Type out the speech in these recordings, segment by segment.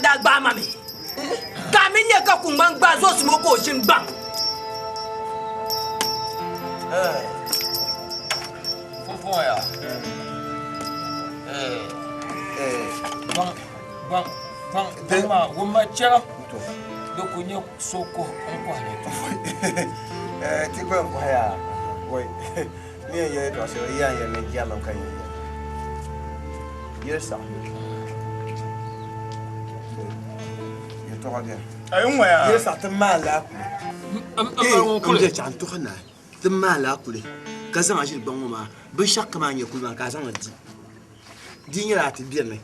da gba mami ka mi nye ka ku man gba zo smo ko shin gba fofo ya bang ma wuma chera do kunye soko onko ale to ti ko ko ya wai ni ye to so ya ya ne ya man kan ye sa ye to ga ay un waya ye sa ta mala am je chan to khana ta mala kule ka zan ajil ban ma ba shakka ma nye kulma ka zan di ni ra ti bien ne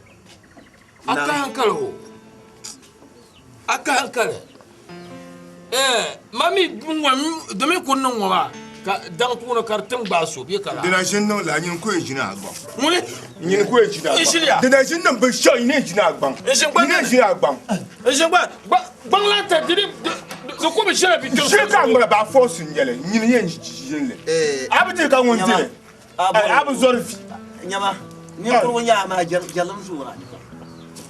aka hankalo mami domin kunnan wa ka dan tuna kartin ba so bi kala dina shin no la nyin ko ejina agba mune nyin ko ejina agba dina shin no be sho ina ejina agba ina ejina agba bang la ta diri so ko be shira bi to shi ka ngora ba force nyele nyin yen jile abiti ka won dire abu zorfi nyama ni ko wonya ma jalam zuwa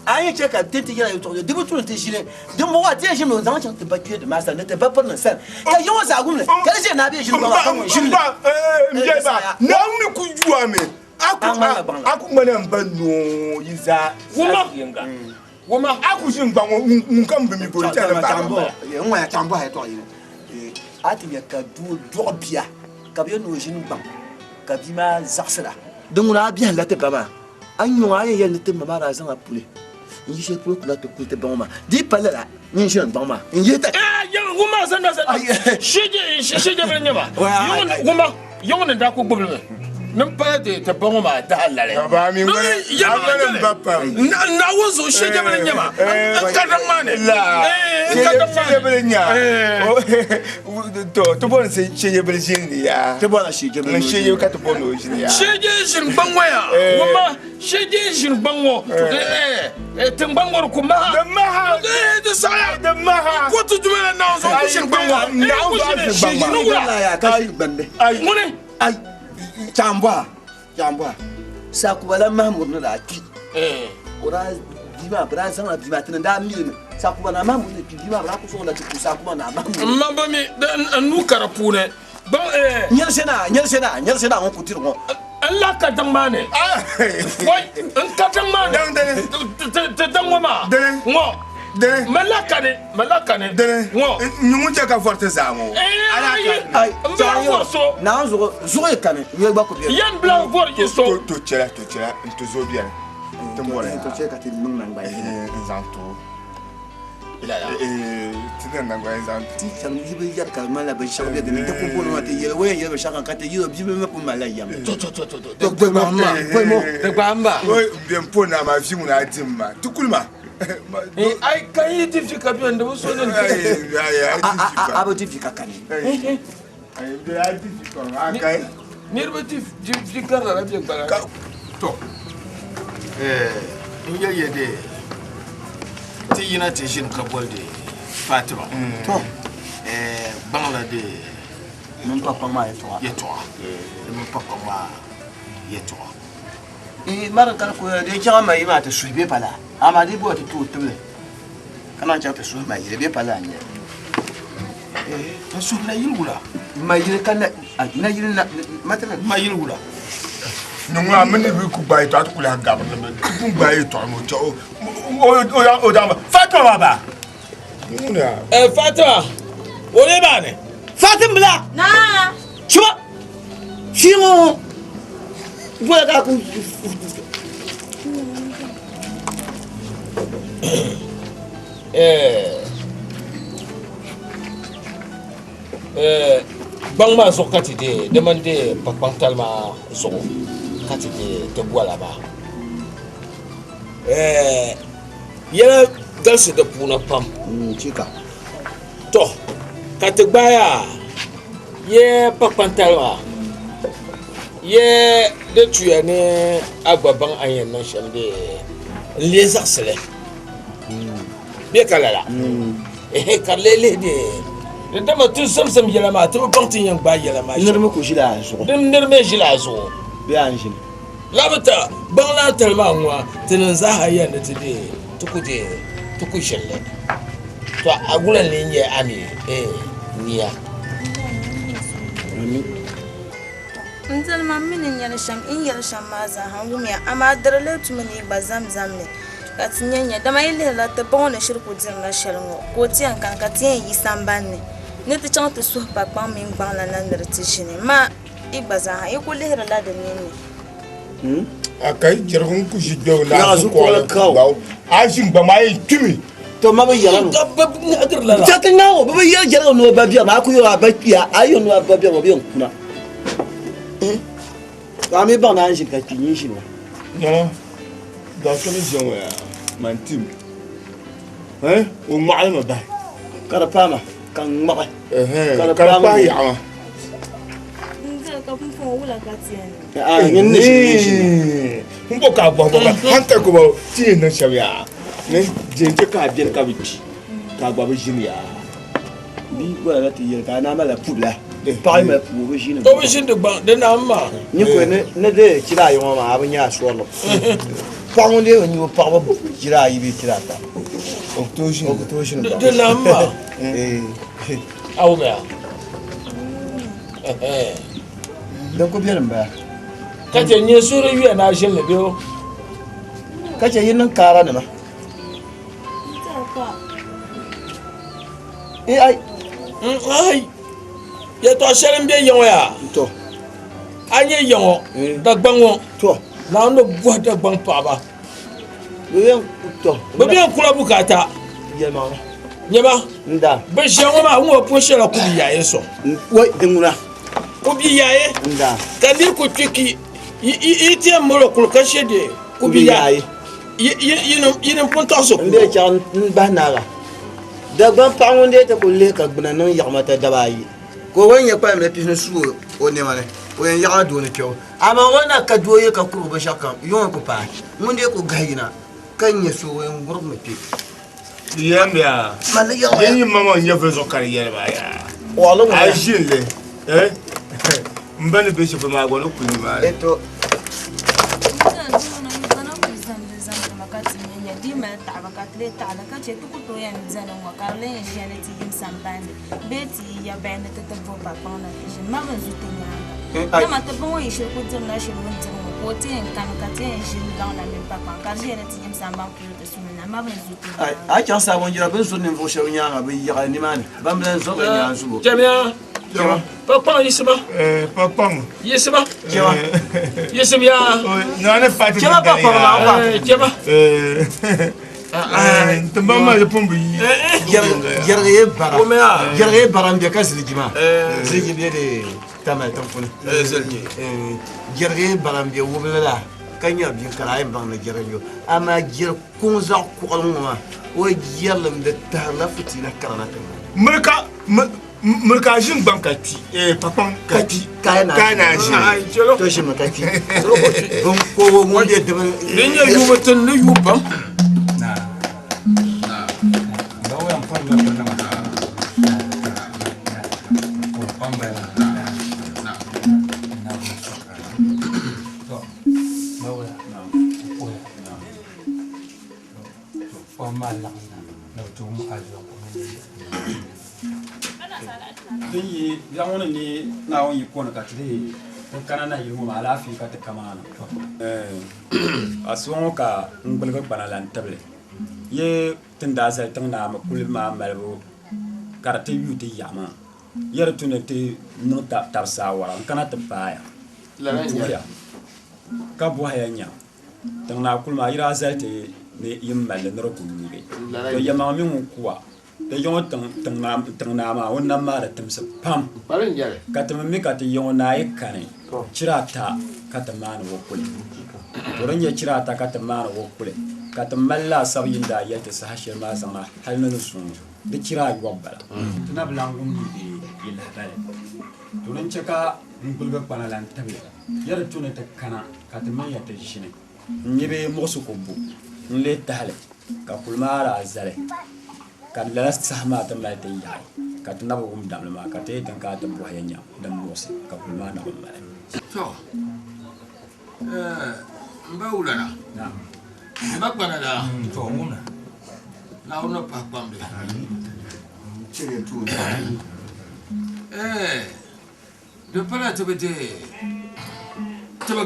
aye che ka tenti ya yo to de butu te shine de mo wa te shine no zama chan te ba kue de master ne te ba pa na sen ka yo za gumle ka je na bi shine ba kan shine mje ba na uni ku juwa me aku ngana mbano yiza woma aku shin gba nkan be mi bo te ba tambo ye nwa ya tambo ha to yi ati ya ka du do bia ka bi no shine gba ka bi ma zaksala donc na bien la te ba ma anyo aye ye ne te ma ra zan apule ni je pour que la te coûte bon ma dis pas là ni je bon ma ni ta ya woma san da san shije be nyama yon da ko gobel nan pa de te bon ma da lare ba mi ngana amana bappa na wozo shije be nyama an ka dan mane shije be nya to bon se shije be jini ya te bona shije be shije ka to bon no jini ya shije shin banwa ya woma shije shin banwo tin banwar kuma da maha da saya da maha ko tu juma na zo shin banwa na zo shin banwa la ya ka shi bande mune ai chambwa sakubala mahmud na da ki ora diba bra sana diba tan da mi sakubala mahmud ne ki diba bra ko so da ki sakubala na mahmud mamba mi nu karapune ba nyel sena on kutir ko Allah ka dan mane wai an ka dan mane te dan wama ngo de malaka ne de ngo nyumu je ka forte zango ai so na zo e kane ye gba ko bi yan bla vor je so to chera to zo bien to mora to che ka ti mun nan ba zanto ila ti nan ngwa zanto ti chan yi bi yar ka mala ba shabe de ta ko no ati ye we ye ba shaka ka te yi bi me ko mala yam to gbe mama de bamba oi bien po na ma fi mu na dimma tukulma ai kan yi tifika biyan da wasu nan abu tifika kani ai da tifika akai ni ba tifika na rabi bara to in yaye de ti yina te shin kabol de Fatima to bangla de mun papa ma ya to mun papa ma ya to maran kan ko de jama mai ma ta suibe pala ama di bo ta tu tule kana cha ta su mai be pala ne ta su na yirgula mai yir kan na yir na matala ma yirgula nungla mini bi ku bai to atukula ga ba ku bai to mo cho o da Fatima baba Fatima wole ba ne Fatima bla na chuba shimo bo ka ku bang ma so kati de demande papang talma so kati de te bola ba yela dalse de puna pam chika to kati baya ye papang talma ye de tuya ne agbaban ayen nan shande les axles be kalala kalele de dama tun samsam yelama to bantin yan ba yelama nirma ko shila so dim nirme jila so be an shin labata bangla talma nwa tinin za ha yan da tide tukude to ku shelle to agulan le nye ami niya nzal mammin yal sham in yal sham ma za han wumiya amma darale tumani ba zamzam ne ka tinyanya da mai le la ta bon shirku din la shelngo ko tiyan kan ka tiyan yi samban ne ta chanta su pa pa min ban la nan der tishine ma ibaza ha yi ko le la da ne akai jirgun ku shi do la su ko la kawo ajin ba mai tumi to ma ba yala dabba ngadar la ta kana o ba ya jara no ba biya ma ku yo ba biya ayo no ba biya ba biya kuna ka mi ba na shi ka tinyin shi non da ko ni jonwa man tim o ma ma ba kada pama kan ma kada pa ya ma nzal ka fun fun wula ka tiyan yin ne shi ko ka ba hanta ko ba ti na shawiya ne je ka bien ka biti ka ba bi jimiya bi wala ti yer ka na ma la pula pa ma pu bi shi ne o bi shin de ban de na ma ni ko ne de kira yo ma abin ya so lo pa ngon de ni pa ba kira yi bi kira ta o to shi de na ma awu ga dan ko biyan ba ka je nye suru yu na shelle biyo kace yin nan kara ne ma ai ai ya to shelin be yon ya to anye yon da gbanwo to na no bo da gban pa ba biyan to ba biyan kula bukata ya ma nyeba nda ba shenwa ma wo po shela ku bi yaye so wai dinguna ku bi yaye nda kalir ku tiki iti amuro ku ka shede ku bi yaye yin punta so ku nde chan ba naga da ban pa ngonde ta kulle ka gbana non yamata dabayi ko wanya pa me pinu su o ne mane o yan ya do ne kyo amma wana ka doye ka kuru ba shaka yon ko pa ngonde ko gayina kan ya so wen gurb me pi yambia mala ya yin mama nya fe so carrière ba ya wala mo ajin le mbani be shi ma gwa ku ni ma eto dima ta'ba ka tle ta'ala ka ce tuku to yan zanan wa ka le yan ti yin sambande beti ya bane ta tabbo ba pa na shi ma ban zuta nya kama ta bon yi shi ku tin na shi mun tin ko tin kan ka tin shi la na min pa ka ji yan ti yin samban ku ta sunna ma ban zuta a kan sa bon jira ben sunnin fo shawnya ga bi ya ni mani bam len so ga nya su jamia papa yisba papang yisba kewa yisba na ne fati kewa papa ma jeba tamba ma je pombi yerge bara o me a yerge bara mbe ka silijima silijime de tamal tampone yerge bara mbe wo be la kanya bi kala ay bang na yerge ama yer kunza ko ma o yerlam de tahla fitina karana mulka jin bankati papang kati kana ai jelo to shi makati bon ko mo de de linya yubatun ni yubam yi zamana ni na wani kona ka tire kana na yimu ala fi ka ta kamana aswon ka ngulga bana lan table ye tinda za tangna ma kulil ma malbo karate yuti yama yar tunete no ta tarsa wara kana ta baya la ya ka bo hayanya tangna kulma ira za te ne yimmal no ko ni to yama min kuwa da yon tang na ma wannan ma da tumsa pam barin jare ka tammi ka ta yon na yakane cirata ka ta mana wokule to ran ya cirata ka ta mana wokule ka ta malla sabiyin da yake sa hashir ma sama hal nan sun da kira gobbala tuna blangun ni ila dale to ran caka ngulga panalan tabe yar tuna ta kana ka ta mai ta shine nyibe mosu ko bu nle tale ka kulmara azare kan la sahma ta mai ta yayi ka ta nabu gum dam ma ka te tan ka ta bu hayanya dan mosi ka kulma na umma to mba ulana na mba bana da to ngumna naawuna paɣa kpamdi Chere tu. di pala ti bi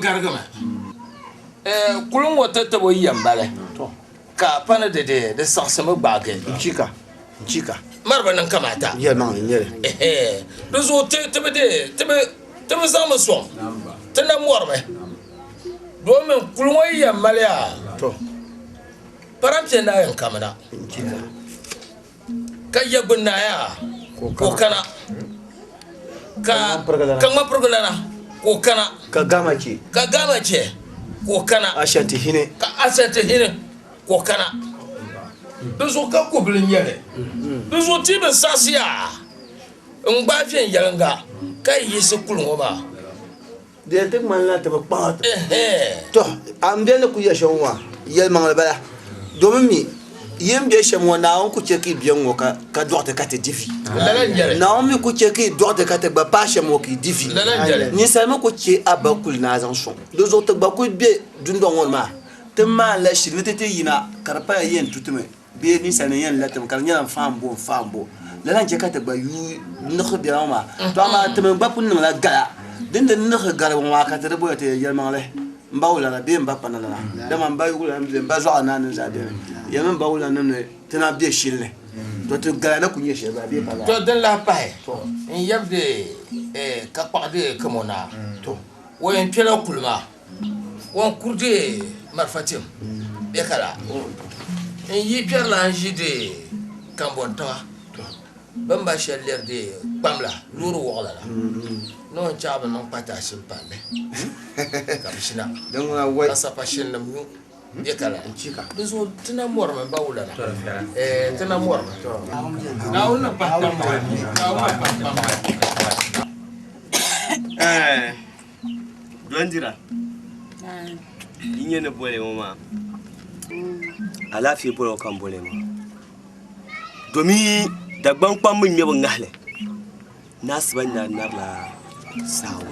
garigimi kulin wata ti bi yɛm bali ka pani di saɣasimi gbaagi Chika. mariba niŋ kamata Ya mang nyere. di zuɣu ti bi zaŋmi sɔŋ ti na mɔrimi domin kulin ŋɔ yɛm mali yaa To. parampiɛ naa yɛn kamina Chika. ka yɛ gbinnaaya ko kana ka ŋma pirigilana ko kana Ka gama ce. ko kana Ashanti hine. ka asɛnti hini ko kana di zuɣu ka kubili nyɛli di zuɣu tii bin saɣasiya n gbaai fiɛn yɛlinga ka yiɣisi kuli ŋɔ maa Da ta manla ta ba kpa. To, am da ku ya shan wa. Yel mang bala. Domin mi yin biya shan wa na on ku ce ki biyan wa ka dokta ka ta difi. lalan jɛli Na on mi ku ce ki dokta ka ta ba pa shan wa ki difi. lalan jɛli Ni sai ma ku ce abakul na zan son. Do zo ta ba ku be dun don won ma. Ta ma la shirye ta yina karpa yen tutume. Be ni sai yen latam kar nyana fambo. Lalan je ka ta ba yu nakh biya ma. To ma ta ba kun na gala. Dinda nakh gala wa ka ta bo ta yel mang le. Mbawula na be mbapa na la. Da man ba yu la mba zo ana na za de. Ya man bawula na ne tana be shille. To to gala na kunye she ba be pa la. to din lahi pahi n yɛbdi ka kpaɣadi kamo na o yɛn kpɛla kuli maa wan kurdi marifatim bɛ kala n yi kpɛrila n ʒidi kambon tiŋa bin ba shɛli lɛrdi kpam la loori wɔɣila la ni o chaɣa bi niŋ kpataashim palli ka bi shina Dan wa wai ka sapashinnim nyu bɛ kala di zuɣu ti na mɔrimi ba wula na ti na mɔrimi naawuni pahi Dondira. Inye ne bole mama. Alafi bolo kan bole ma. Domi da gban kwan mun me ban gahle. Nas ban na narla sawo.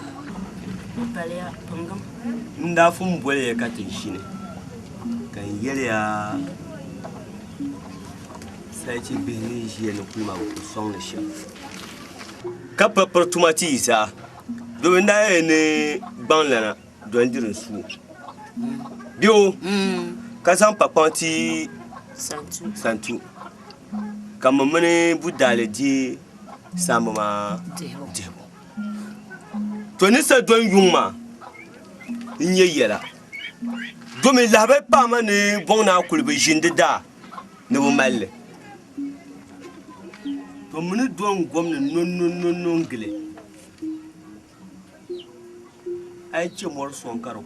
Baliya pungam. Nda fun bole ka tin shine. Kan yele ya sai ci bene shi ne kuma ko son ne shi. Ka papar tumati isa. Domin da ne ban lana dondirin su. Bio ka san papan ti santu kama mene budale di samama debo to ni sa don yuma inye yela domin labe pa ma ne bona kulbe jinde da ne bo malle to mene don gomna non gele ai ce mor son karo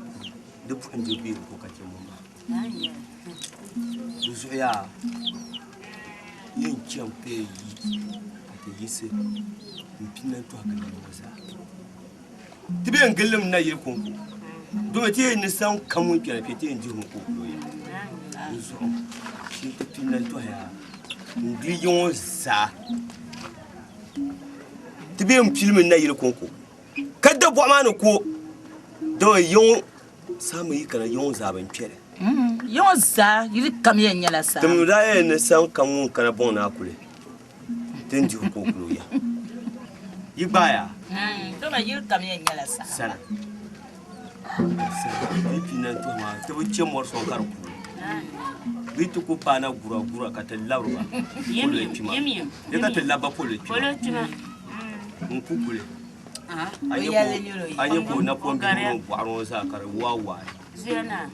de punje bi ko ka ce mama dusu ya yin champe yi ta yise mpinan to aka yi wasa tibe ngelim na yi konko do te ni san kamun kira fete en jihun ko yi dusu shi ta pinan to ya ngri yon sa tibe mpilmin na yi konko kada bo ma no ko do yon samu yi kana yon zaben fere Yon za yiri kamye nyala sa. tum da ne san kamun kana bon na kule den ji ko kulo ya yi baya To ma yiri kamye nyala sa. sana yi pinan to ma to bu ce mor son kar ku bi to ko pana gura ka ta laruba Yemi. ya ka ta laba polo Polo tima. mun ku kule Oyale anye ko na pombi mo bwaro sa kar wawa Zena.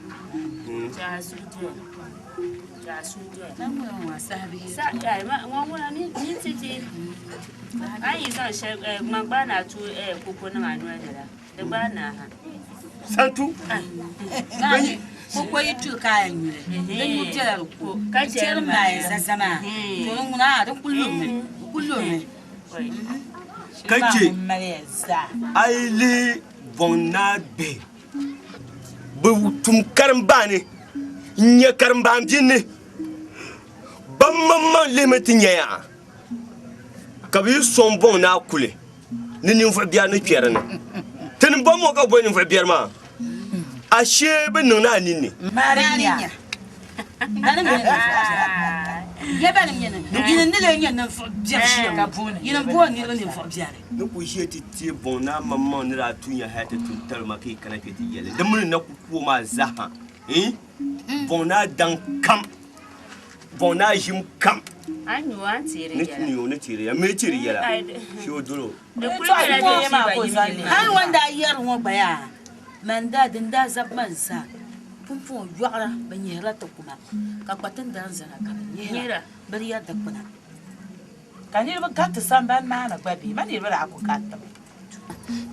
Jasude. Namu wasabi. Sa ai ma ni titi. Ai sa she magbana tu koko na manu da. Da bana ha. santu Gani koko yitu kayan ne. Dan mutela ko. Ka ce mai sasama. To nguna da kullume. kace aili bonna be bu tum karambane nya karambam jinne bamman limitin ya kabi son bon na kule ni nin fa biya na kiyar ne tin ban mo ka bo nin fa biyar ma ashe bin na ni ne marinya yɛbɛ ne yɛne ne le yɛne fɔ biɛrɛ yɛne bɔ ne le fɔ biɛrɛ ne ko je ti tie bon na mamma ne ra tunya ha ta tun tar ma kai kana ke ti yele da mun na ku ko ma zaha bon na dan kam bon na jim kam anyu antire yala ne tire ya me tire yala shi oduro de kulera de ma ko zali han wanda yar mo baya man da din da zab man sa pumpu yara ban yara ta kuma ka kwatan da zana ka yara bari ya da kuna kanyi ba ka ta san ban ma na babi mani ba da ku ka ta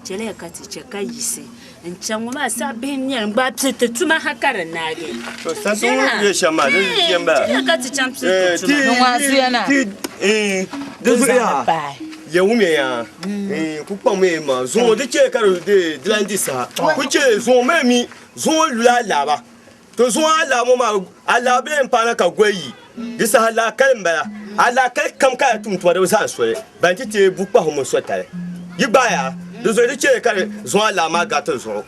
jele ka ti che ka yise en chanwo ma sa ben nyen ba pete tuma hakara nage to san so ye shama de yamba jele ka ti champi tuma no wa siana de ya ye wumi ya ku pa me ma zo de che ka de landi sa ku che zo me mi zo lula la ba to zo ala mo ma ala be en pa na ka gwayi di sa ala kalmbala ala kal kam ka tum to da sa so ban ti te bu pa ho mo so tare yi ba ya de zo de che ka zo ala ma ga to zo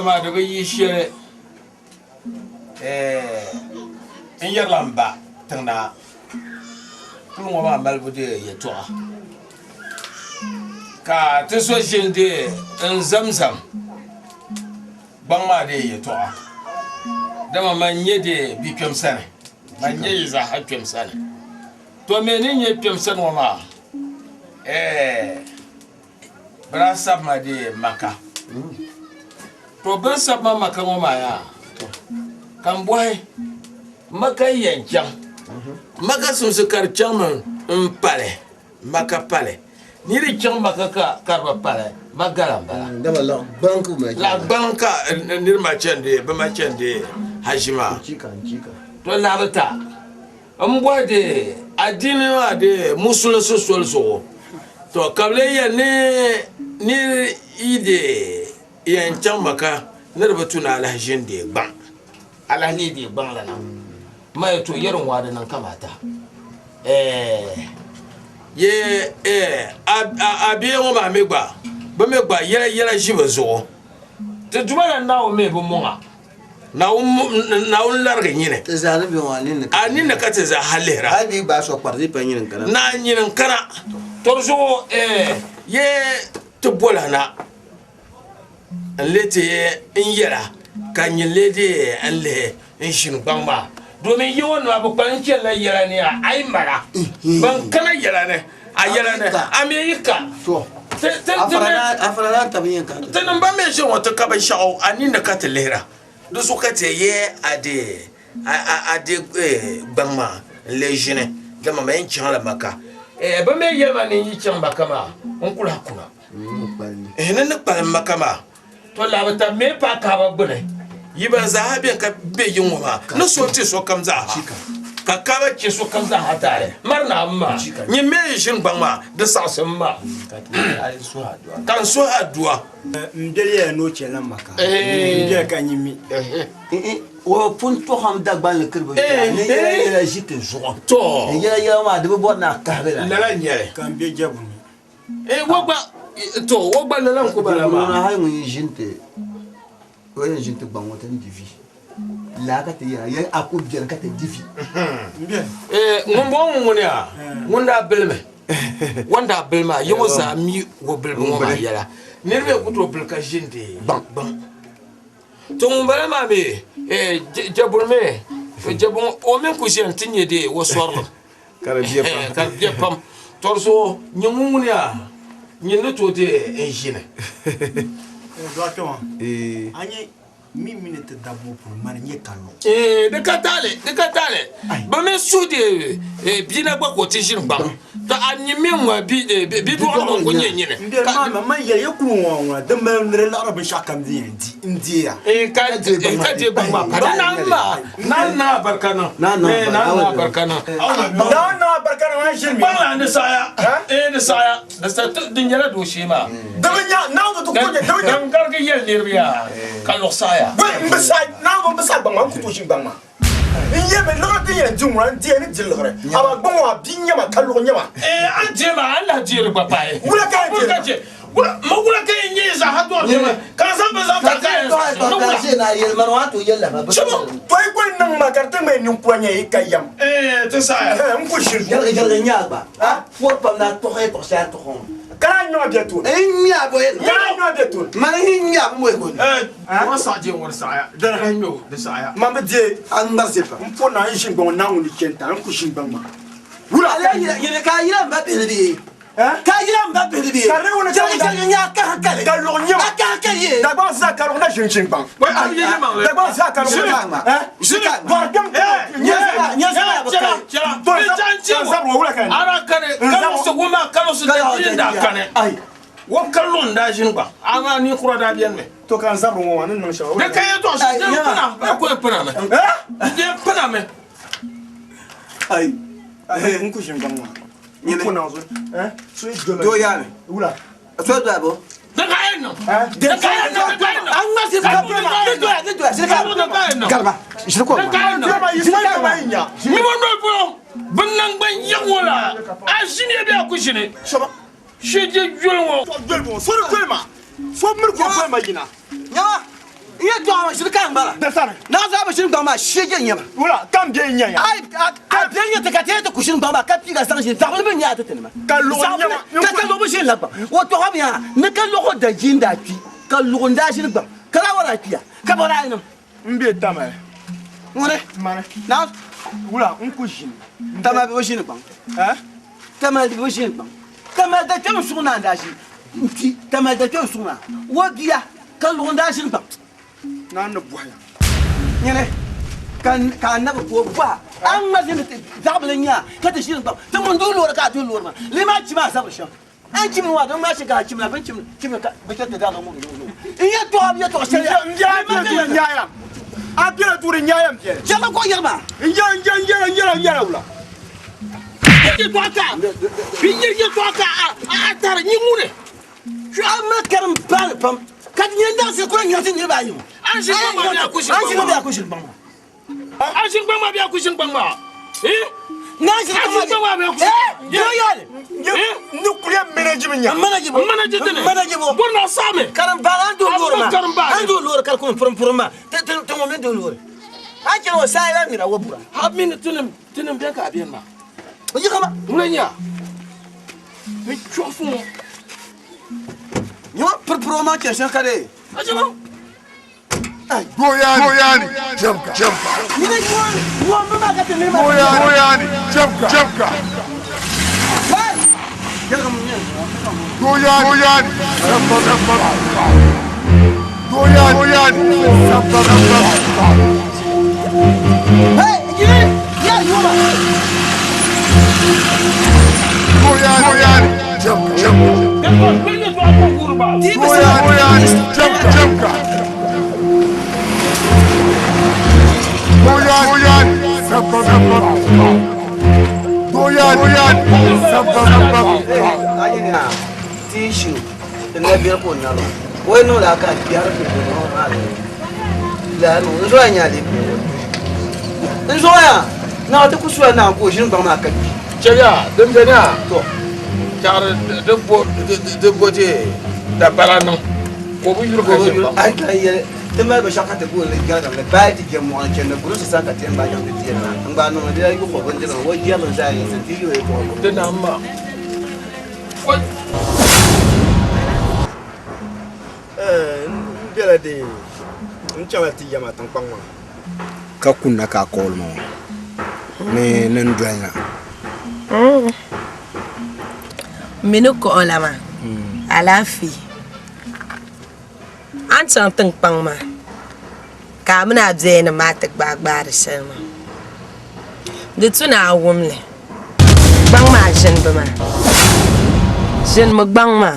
ma da bai yi shere in yar lamba tana kuma ma malbu da ya to ka ta so shin da in zamzam ban ma da ya to da ma manye da bi kyam sana manye za ha kyam sana to menin ya kyam sana ma brasa ma da maka to ban sabma maka ma ya kan boy maka yanjan maka sun su karchan man pale maka pale ni ri chan maka ka karba pale magara bala dama la banku ma la banka ni ma chande ba ma chande hajima chika to la bata boy de adini wa de musulo so so to kable ya ni ide yancan maka na rubutu na alhajin da ya ban alhali da ya ban lana mai to yarin wada nan kamata abiye wa ma megba ba megba yara shi ba zo ta tuma na nawo me bu munga nawo larga nyine ta zana bi wani ne ani na ka ta za halera hadi ba so parti pa nyinin kana na nyinin kana torzo ye to bola na lete in yara kan yi lede an le in shin bamba domin yi wannan abu ban ce la yara ne ai mara ban kana yara ne a yara ne amerika to afara ta bin ka tanan ba me shin wata ka ban sha'o ani na ka lera du su ka te ye ade bangma le jine da ma men chan la maka ba me ye ma ni chan baka ma on kula kuna nan pa maka ma to labata me pa ka ba bune yiban zahabin ka be yin wa na so ti so kam za ka ka ba ki so kam za ha tare marna amma ni me shin ban ma da sasin ma kan so adua ndeli ya no chelan maka ndeli ka nyimi o punto ham dagban le kirbo ne ya jite zo to ya ma de bo na ka be la nyere kan be jabu wogba to wogba lan ko bala ma na hay mun jinte o yen jinte ban wotan divi la ka te ya akub jer ka te divi ngombo ngone ya ngunda belme wanda belma yo za mi wo belme mo ma yala nirbe ku to belka jinte ban to mbala ma me jabul me jabon o men ku jen tinye de wo sorlo karabia pam torso nyungun ya nyinno to de enjine docteur ani mimi ne te dabo pour manier kalon de katale ba me sudi bina gba ko ti shin ba to anyi mo bi do mo ko nyenye ne ka ma ye ku won de me ne la ba shakam di india ka de ba ma na barkana na barkana wa shin ba na saya ne saya da sa din yara do shi ma damanya na to ko de damanya dan garga yel ne biya kallo saya mbesai na go mbesai ba ma ku to shin ba ma inye be lo de yen jumwa de ni jilgre aba bon wa binya ma kallo nyama ajema Allah jiri papa wula ka je wula ka inye za hadu ajema ka san ba za ta ka na yel manwa to yella ba to ko nan ma karte me ni kwanye kayam to sa nku shin jere nya ba ha fo pa na to he to sa to hon kana nyo biato nya bo kana nyo biato man nya mo ko wa sa je wor sa ya da hanyo da sa ya mamba je an ba se pa mpo na shin bon na woni kenta nku shin ba ma wula ala yele ka yira mba be ka yira mba be kare wona jere nya ka kale ka lo nya ka kale da ba sa ka lo na shin ba wai a yi ma da ba sa ka lo na shika ba gam nya sa ba ka to sa ro wula kan ara kane kalo su goma kalo su da kane ai wo kallon da shin ba ama ni kura da biyan me to kan sa ro wa nan shawo da kai to su da pana ko pana me de pana me ai nku shin ba ma ni ko na zo so do ya ne wula so da bo da kai no an ma se ka garba shi ko ma mi mo no bo bunnan ban yawola a shine da ku shine shi je julwo so ko ma so mir ko ma gina nyawa iya to ma shi kan bala da sare na za ba shi kan ma shi je nyama wula kam je nya ya ai a biyan ta ka ta ku shi ban ba ka fi ga san shi ta ba nya ta tana ka lo nya ka lo ba shi la ba wato ha biya ne ka lo da jinda fi ka lo da shi ba ka la wala fiya ka ba ra ina mbe tama ngore mare na wula nku shin tama ba shi ne ban tama ba shi ne ban tama da ta su na da shi nti tama da ta su na wadiya ka lo da shi ba na na buaya nyene kan na ko ba an ma zin ta zablan ya ka ta shirin ba ta mun dole ka to lor ma lima ci ma sabar shan an ci mu wa don ma shiga ci mu ban ci ka ba ta da mu in ya to abiya to sai ya ya a bira turi nyaya mpiere jama ko yerma njera wula ke to aka pinye to aka a tar ni mune ju amma karam ban pam kad nyanda se ko nyati ni ba yi an shi ba ya kushin ba an shi ba ya kushin ba na shi ba ya kushin yo yale nuclear management burna same karam balan do lorma an do lor kal ko prom te mo men do lor hakin wa sai la mira wabura ha min tunum be ka biyan ma yi kama mulanya mi chofu yo prom ke shan kare ajama Goyani, jamka. ni ne wo mama ka te ne ma Goyani, jamka. Goyani, hey gire ya yuma Goyani, jamka. pinye to aka kurba Goyani, jamka. ayina tishu ne biya ko na lo wai no la ka biya ko no ma la no zo anya le ko zo ya na ta kusuwa na ko shin ba ma ka ceya dembena to jar debbo te da balano ko bu yuro ko ai kai tema ba shaka ta ko le ga da ba ti je mo an ken buru sa ka tem ba jam de ti na an ba no de ai ko ko de no wo je lo sa yi ti yo ko de na ma bela de nchawa ti yama tan kwangwa ka kunna ka kol mo me nan duanya minu ko olama alafi an chan tang pang ma ka muna bzai na mata gbagba da sharma da tuna wumle bang ma jin ba ma jin mu bang ma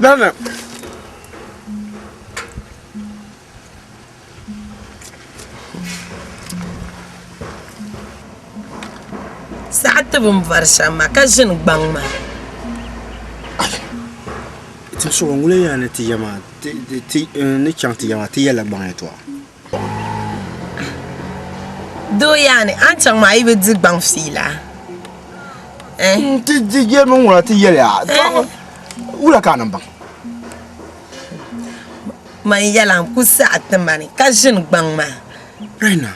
Dana. Sa'at bum varsha ma ka jin bang ma Ti so ngule ya ne ti yama ti ne chang ti yama ti yala bang to. do yani an chang ma ibe dig bang fila Ti ye mo ngula ti yala. Ula ka nan bang. man yalan ku sa'at mani ka jin bang ma Raina.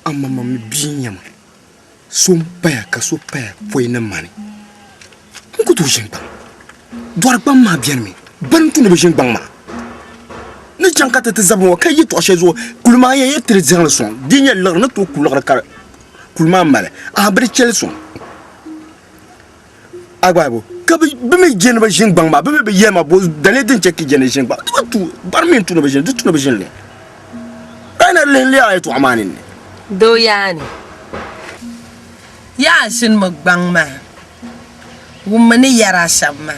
Amma mami bi yama. Sumpah ka supaya foi na mani. Ko to jeng bang. Dwar bang ma bien mi. Ban tu ne jeng bang ma. Ne jang ka te zabon ka yi to shezo kulma ye tre zang son. Dinya lor na to kulor ka. Kulma male. A bre chel son. Agwabo. Ka bi me jen ba jeng bang ma. Be yema bo dale den cheki jen jeng bang. Tu bar min tu ne be jen, tu ne be jen le. Raina le ay to amanin. do yani ya shin magbang ma wumani yara shamma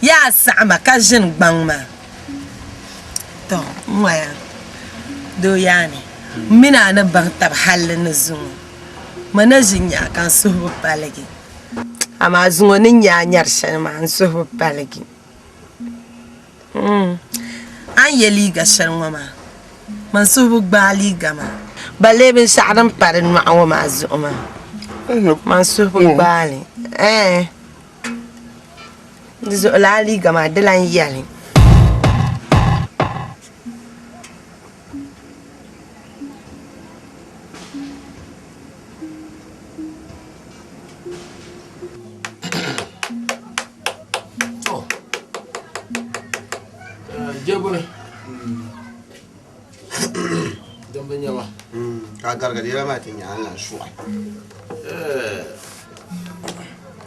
ya sa'ama ka jin gbang ma to moya do yani mina na bang tab halin zun mana jin ya kan su balagi ama zun nin ya nyar shan ma an su balagi an yeli ga shan ma man su bali gama balle bin sha'ran parin ma'awa ma'azuma Mansur Bali. Dizo lali gama dalan yali. To. Jebule. Dambe nyama. Ka gargadira ma tin ya Allah shuwa.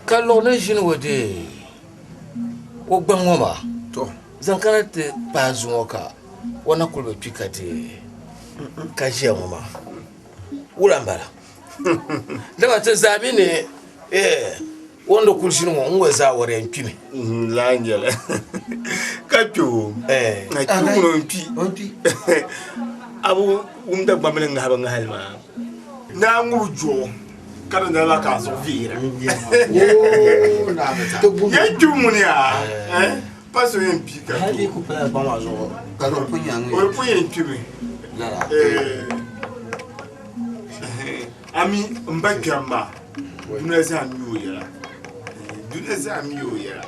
Kallo ne shin wade o gban wama to zankara te bazuwa ka wana kulbe pikate ka je wama urambara daga ta zabi ne wanda kulshin mu unwa za ware mpime La angela. Kacho. Na kuno mpi. Abu umda gbamele ngaba ngahalma. Na ngujo. Kada na la ka so vira. Oh, na beta. Ya jumunia. Paso mpi ka. Hadi ku pa ba ma zo. Ka ro punya ngi. O punya mpi me. La. Ami mbakamba. Duneza mi oyera. Duneza mi oyera.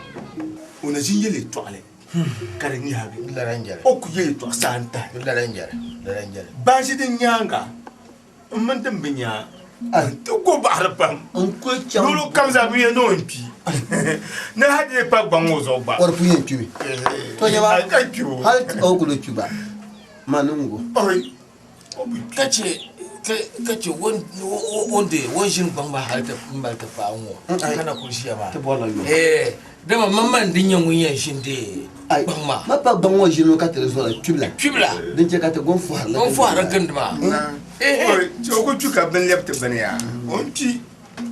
Ona jinjele toile. Kada ni habi. la ranjare Oku ye to santa. la ranjare Bashi din nyanga. Mun dan binya. To go barpam. On ko cham. Lulu kamza mi no mpi. Na hadi pa gbanwo zo ba. Or punya mpi. To nya ba. Hal o ku do chuba. Manungo. Oi. kace wonde wonshin bamba halta mbalta fawo kana kursiya ba dama mamman din yan wunyan shin de bamba Ma pa bango jino ka tere zo chubla. Din je ka te gonfu har gandma Oi, to ko chuka ben lepte ben ya. Onti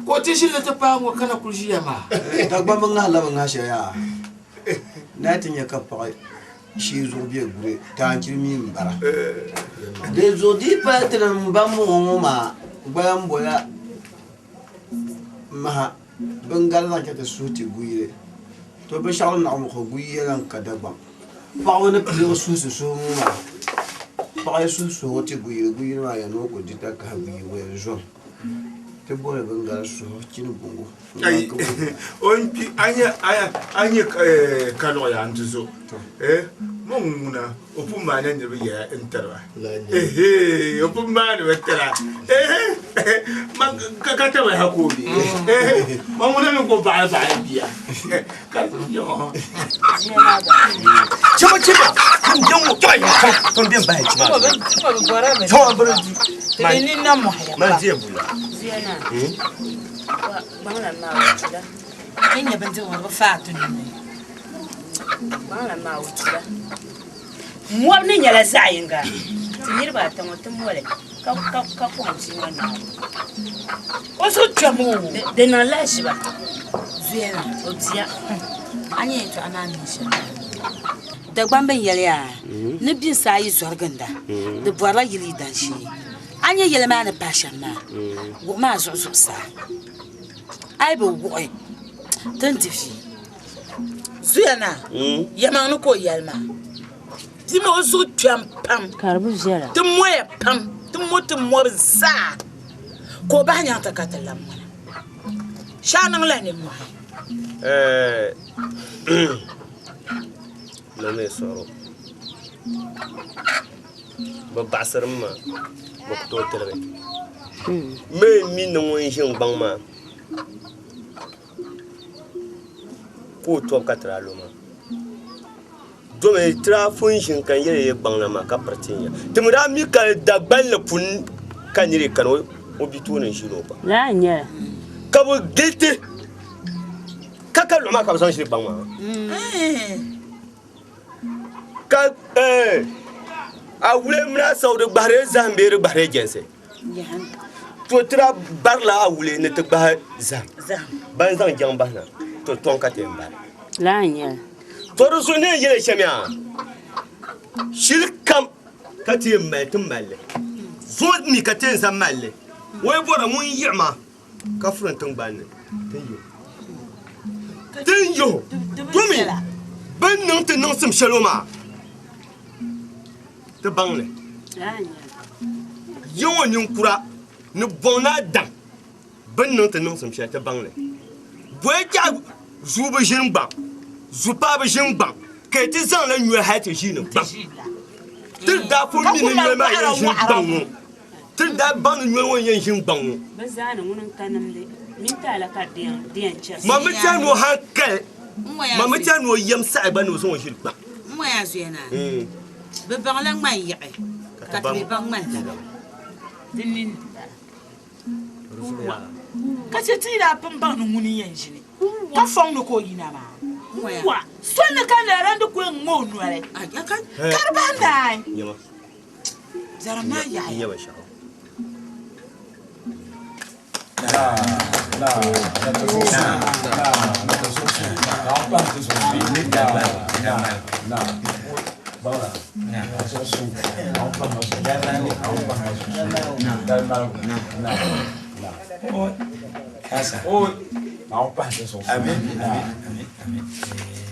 ko ti shin ta fawo kana kursiya ma ta gba man la ban ha ya. Na tinya ka pa shi zo biye gure ta kirmi mbara. De zo di pa tere mbamu ma gba mboya ma bengal na ka te suti guire. To be shawl na mo ko guire ran ka dagba. Pa wona pilo susu so ma. Pa susu o ti guire ma ya no ko di ta ka guire we zo. Te bole bengal so chinu bungu. ai onti anya kalo ya ntuzo. Monguna opuma na ndebe ya enterwa. Opuma na wetera. Man kakata wa hakobi. Monguna no ko ba biya. Ka yo. Chima ndio toy ton bien ba chima to abroji ni na mo ya ma je bula Ziana. Bangla ma wuchida. enya bende wa fatu ni Bangla ma wuchida. Mwab ni nyala sayinga. Tinir ba ta mutum wale. Ka kwanci wannan. Wasu jamu da na lashi ba. Zuyana, otiya. Anye to ana nishi. Da gbamben yale ya. Ni bin sayi zorganda. Da bwara yili dan shi. Anye yale ma na passion ma. Wo ma zo sa. Ai bo wo. Tantifi. Zuyana. Yamanu ko yalma. Dimo osu twam pam. Karbu zera. Tumoya pam. Tumotu morza. Ko ba nya ta katalam. Shanan la ne mo. Na me soro. Ba basar ma. Ba to tere. Me mi no won shin bang ma. Ko to katra lo ma. Do me tra fun shin kan yere bang na ma ka partinya. Timra mi ka da bal pun kan yere kan o bitunen shi lo ba. La nya. Ka bo gete. Kaka lo ma ka san shi bang ma. Ka a wule mna saw de bahre zambe de bahre jense. To tra barla a wule ne te bah zam. Ban zan jang bahna. To ton ka te mba. La nya. To ru so ne yele shemya. Shil kam ka te mba tum malle. Zo mi ka te zam malle. Wai bora mun yima ka furan tun banne. Tenyo. Tumi. Ben non te non sim shaloma. Te bangle. Yon yon kura ne bona dan. Ben non te non sim shaloma te bangle. Boya zuba jimba. Zupa ba jimba. Ke ti zan la nyu ha te jinu ba. Te da fo mi ne ma ya jin ban. Te da ban nyu won yen jin ban. Ba za na mun kanam de. Min ta la ka dian chess. Mama ta no hakka. Mama ta no yam sa ba no so won ba. Mo ya zuyana. Be bangla ngman yaqe. Ka te bang man la. Dinin. Ka ce tira pambang no nguni yen jini. Ka fong no ko yina ma. Wa, so na kan da ran ko ngo no ale. Karbanda. Yama. Zara ma ya. Yama sha.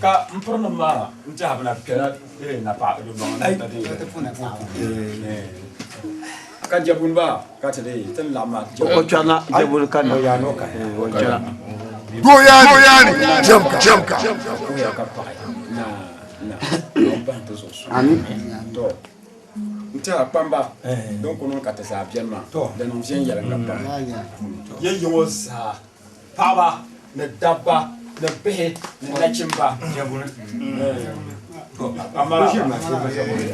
Ka mpurna ma nta habna kera na pa do no na kan jabun ba ka tade tan lama ko chana jabun kan ya no ka goyani jamka ya ka pa na ba to so amin to nta pamba donc on ka ta sa bien ma da non sien yala ngapa ye yo sa paba na dabba na behe na chimba jabun amara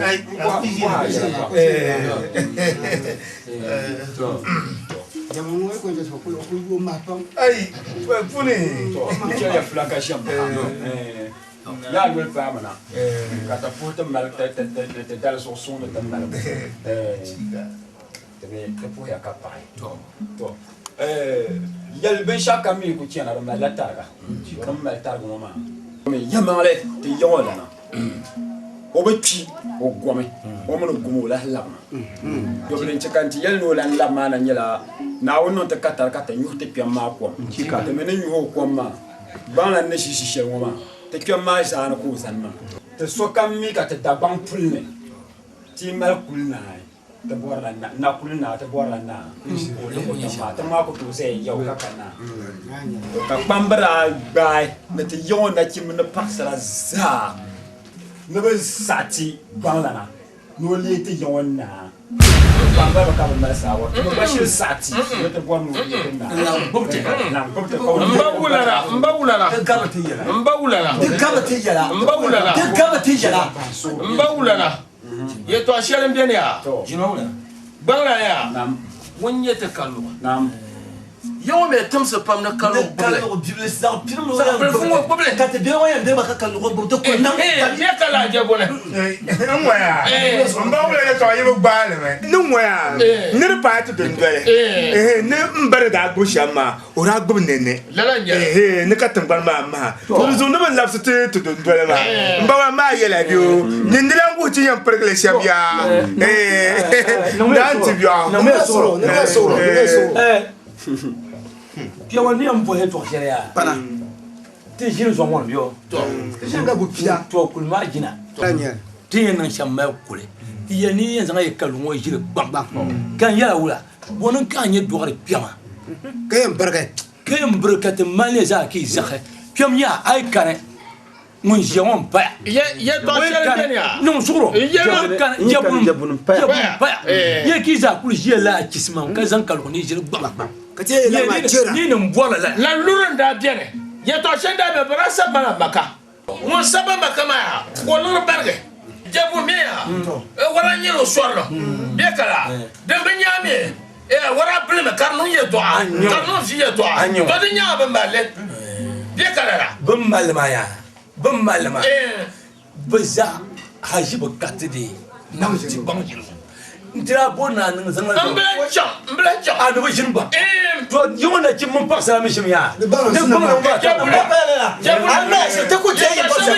ai Jamu ko je so ko yo ma pam. Ai, puni. Ke ya flaka shamba. Ya lwel pa mana. Ka ta puta mal ta dal so son ta mal. Te po ya ka pai. To. Yel ben shaka mi ku tiana ma la targa. Ram ma targa mama. Me yamale te yola na. Obechi ogwame. O mo gumo la lama. Do ben chakanti yel no la lama na nyela. Na wono te katar kata nyuhte pia ma ko. Te menen nyuho ko ma. Bana ne shishi she woma. Te kyo ma sa na ko san ma. Te so kam mi ka te da bang pulne. Ti mal kulna. Te borla na kulna te borla na. O le ko ma te ma ko to se yo ka kana. Ka pambara bai ne te yo na ki mun pasara za. Ne be sati bangla na. No le te yo na. Bamba ka ba sa wa. Ko ba shi sati. Ne te bonu na. Na bobte ko. Mbawulala. Ye to ashirin biya ne ya? Bangla ya? Wani ya ta kallo. Yo me tam se pam na kalo bule. Bible sa pilo lo. Sa perfumo bule. Ka te bien wa ndé ba ka kalo bo to ko na. Ya kala je bole. Ngoya. Mba wala to yibo gbale me. Ngoya. Ne pa to don dole. Ne mbare da go shama. Ora gbo nene. Lala nya. Ne ka tan ma. To zo ne ban lapse to don dole ma. Mba wa ma yela bio. Ne ndila ngo ti yam pergle shabia. Na ti bio. Na me soro. Pia wani am bohe to shere ya. Pana. Ti jin zo mon bio. To. Jenga bu pia. To kulma jina. Tanya. Ti nan shamma kule. Ti yani yan zanga yekalu ngo jire bam bam. Kan yala wula. Wonon kan ye dogare piama. Kayam barka. Kayam barka te mane za ki zakhe. Piam ya ay kare. Mun jewon pa. Ye to shere ya. Non suro. Jabun pa. Ye ki za kul jela kisman ka zan kalu ni jire bam bam. Kace la ma jira. Ni nan bola la. La luran da biene. Ye to shere da be brasa bana maka. Mo saba maka ma. Ko lur berge. Jabu mea. Wara nyiro sorno. Be kala. De benyame. Wara bleme karno ye to a. Karno fi ye to a. To de nya ba male. Be kala. Bum malma ya. Bum malma. Baza haji bakatide. Nam ti bangiro. Ndira bona nan zanga. Mblecha. Ado ba jinba. To yona ki mun paksa mi shim ya. De ba ba. Jabu la. Amma se te ko je ye ba sa.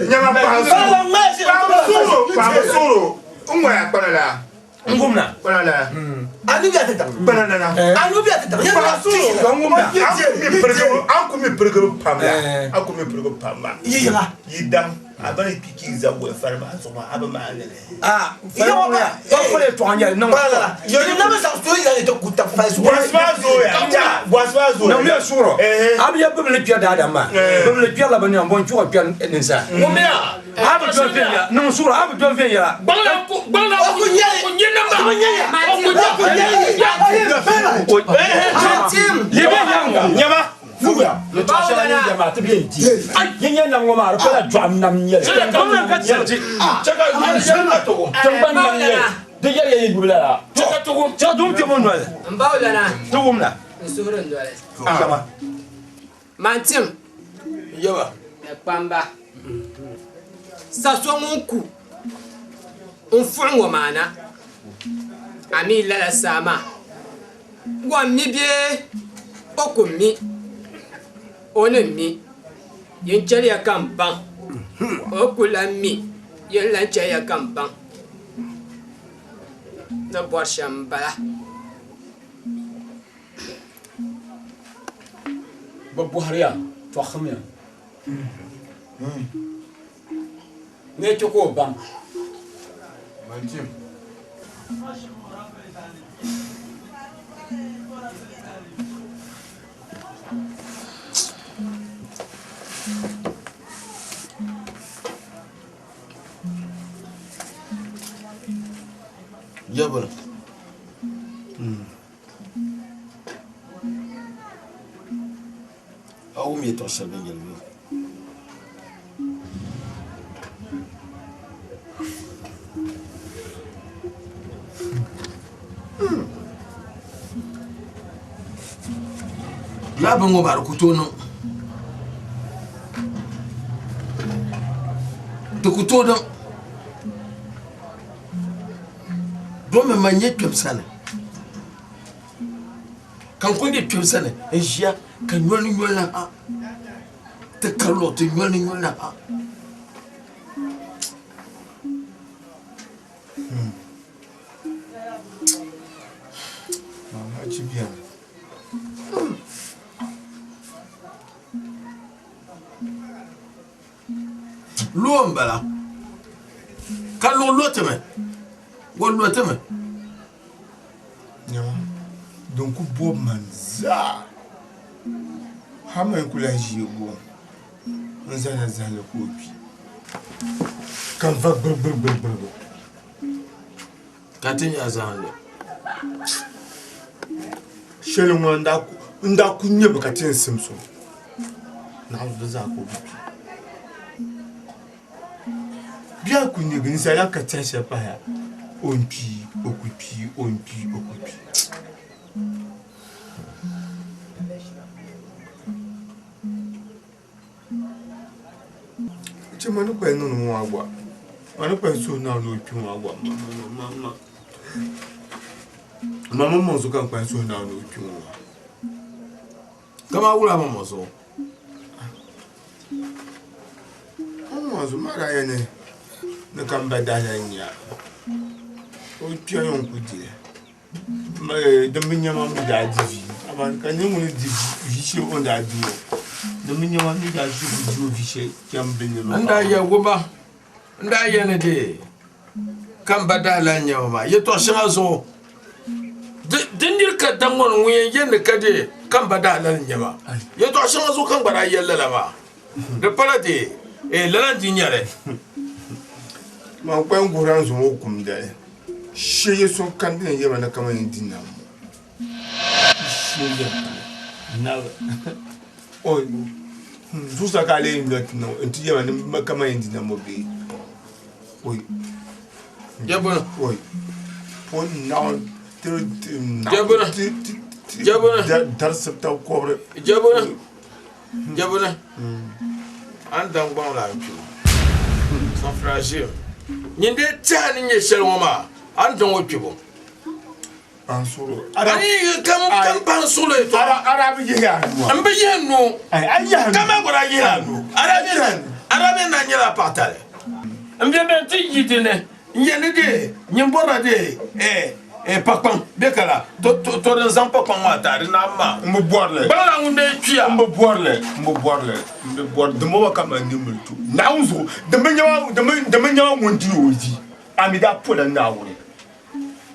Nyama pa suru. Ngoya kwanala. Ngumna. Kwanala. Anu biya tata. Banana. Anu biya tata. Ya ba suru. Ngumna. Aku mi pergo pamla. Aku mi pergo pamla. Yira. Yidam. Abani piki za wo farma so ma abama alele. Yo ba. Ba ko le to anya nan. Bala. Yo ni na ba sa so ya to kuta fa so. Waswa zo. Na mi suro. Abi ya bebe le pia da ma. Bebe le pia la bani ambon chuo pia ninsa. Ngomea. Abi do fe ya. Non suro abi do fe ya. Bala ko nyena ma. Nyama. Fuga. Le to shala ni jama te bien di. Ai yenya na ngoma ro pela drum nam nye. Ngoma ka tsati. Chaka nyena to. Tamba nam nye. De ya ye gubla. Chaka to. Cha dum ke mon wala. Mbawlana. To wumna. Nsuhuru ndwale. Chama. Mantim. Yawa. Pamba. Saso nku. Unfu mana. Ami la sama. Wa mi bie okumi. One mi. Yin chari akampan. Okula mi. Yin lan chari akampan. Na boshambala. Buhariya to khamya. Ne choko bam. Mantim. Jabal. Awu mi to sel ben gelbi. La bango bar kutono. To kutono. Do me manye twemsane. Kan kundi twemsane, enjia kan nyoli nyola ha. Te kalote nyoli nyola ha. Mama chibia. Luombala. Kalon loteme. Won loteme. Nyama. Donc bo manza. Hama kula jibo. Nzana zala kopi. Kan va brr. Katinya zande. Shelu ndaku nyebe katin simso. Na za ko bi. Bia kunye ginsa ya katin shepa ya. Ompi, okupi, ompi, okupi. Je m'en pas non moi agua. On pas so na no pi mo agua. Mama mo so kan pa so na no pi mo. Kama wula mama so. Mo so mara yene. Na kan ba da nya. O pi ayon ku di. Ma de minya ma mu da divi. Aba kan ni mu divi shi on da divi. De minya ma mu da divi shi jam bin no. Anda ya goba. Nda yene de. Kan badala nyama. Ye to shanga so. Dindir ka dangon wuyen yene ka de kan badala nyama. Ye to shanga so kan bara yalla la ba. De palade lalan dinyare. Ma kwa nguran zo okum de. Sheye so kan de yema na kama ndina. Sheye. Na. Oi. Zusa kale ndot no. Enti yema na kama ndina mo be. Oi. Jabona. Oi. Pon now. Jabona. Jabona. Dar septa cobre. Jabona. Jabona. Andam bon la mpi. Sans fragile. Nyinde tani nye shelwoma. Andam opibo. Pansuro. Ani kam pansuro to. Arabi ya. Ambe yenu. Ay ya. Kama gora yenu. Arabi na nyela patale. Ambe ben tijitene. Nyene de, nyembora de. Pakpan bekala to den zan pakpan wa tari na ma mbo boarle bala ngunde twa mbo boarle de mo kama ni multu na unzo de menyawa wondi oji amida pola na wure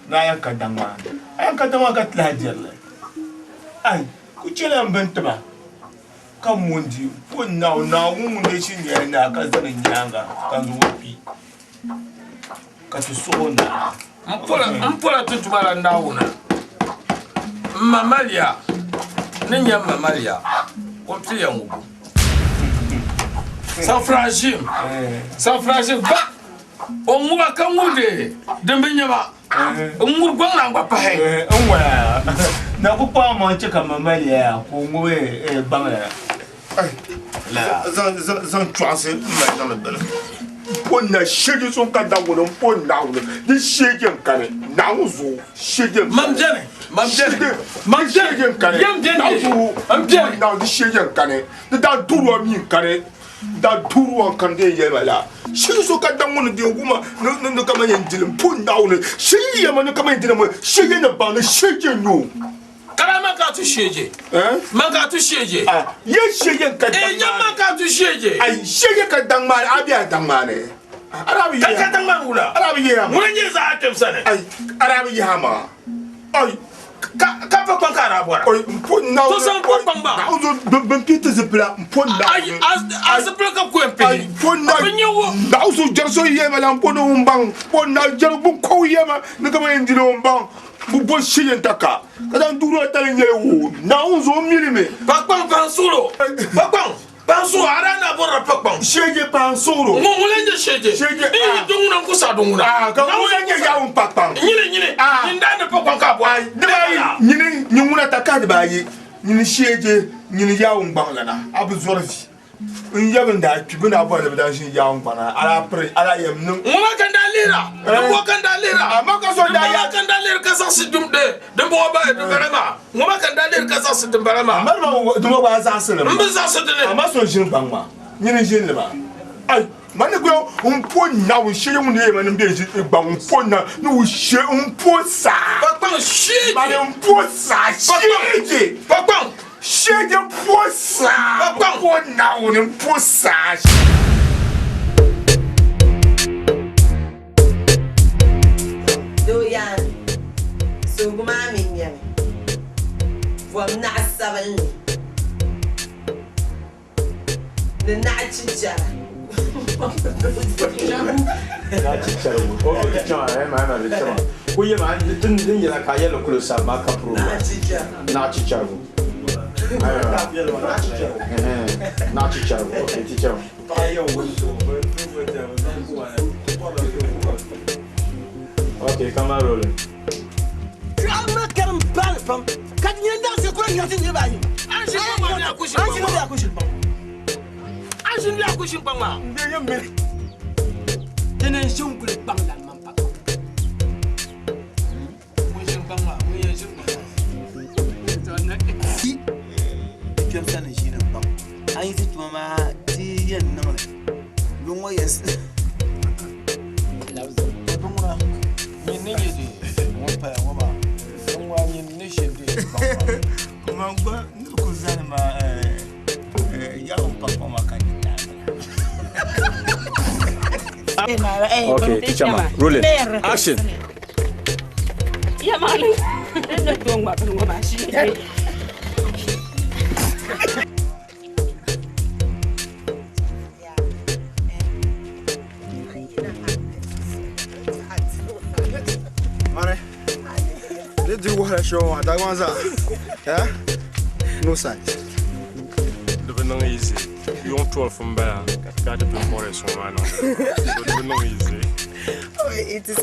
na yan kadanga ayan kadanga ka tlajerle ai ku chela mbentba kam wondi po na wunde shi ne na ka zanin nyanga kan wopi ka tsona Mpola tutumala ndauna. Mamalia. Ninya mamalia. Kompli ya ngubu. Sans fragile. Sans fragile. Ba. Omuga kamude. Dembenyama. Omurgwa ngwa pahe. Onwa. Na kupa mo cheka mamalia ko ngwe bangala. La. Zan chance mai dans le bel. Ponna shege son ka da wono ponna wono di shege kane na uzo shege mamjene kane na uzo amjene na di shege kane da duru mi kane da duru an kan de yela shege so ka da wono di oguma no kama yendilem ponna wono shege yama no kama yendilem shege na ba no shege no Karama ka tu sheje. Manga tu sheje. Ye shege ka dangma. Ya manga tu sheje. Ay shege ka dangma abia dangma ne. Arabi ya. Ka dangma wula. Arabi ya. Munye za atem sane. Ay arabi ya ma. Ay ka pa kon kara bora. Ay mpona. To san pa pamba. Na uzo benkite zepla mpona. Ay azepla ka ko empe. Ay mpona. Na uzo jerso yema la mpona umbang. Mpona jerbu ko yema ne kama ndilo umbang. Bubo shiyen taka kada nduru atale nyewo na unzo milime pakpan pansuro pansuro arana bora pakpan shege pansuro ngolenge shege ni dunguna kusa dunguna ka ngolenge ya pakpan nyine ndane pakpan ka bwa nyine nyunguna taka de bayi nyine shege nyine ya umbangla na abu zorfi Nyabin da kibin abuwa da bidan shi yawon kwana ala pre ala yemnu ngoma kan dalira ko kan dalira amma ka so da ya kan dalira ka sa sidum de bo ba de barama ngoma kan dalira ka sa sidum barama amma do ba za su ne mbe za su de amma so shin bangma nyine shin le ba ai mane ko po na wo she mu ne mane be ji gba po na no wo she po sa papa she mane po sa she papa shege posa ko na woni posa do yan so guma min yan vom na sabal ni na chicha na chicha o chicha ma chicha ko ye ma din yela ka yelo kulo sa ma ka pro na chicha Not teacher. Okay, teacher. Okay, camera rolling. I'm not getting bad from. Can you dance a great nothing you buy? I should be a cushion. I should be a cushion. Then I soon could bang that man. Johnson is in a bump. I think to my tea and no. Long way, yes. Okay, teacher man, rolling. Action. Yeah, man. Don't want to go back. Did you want to show what I want? Yeah? No size. The easy. You want 12 from there. Got to be more as one. Easy. It is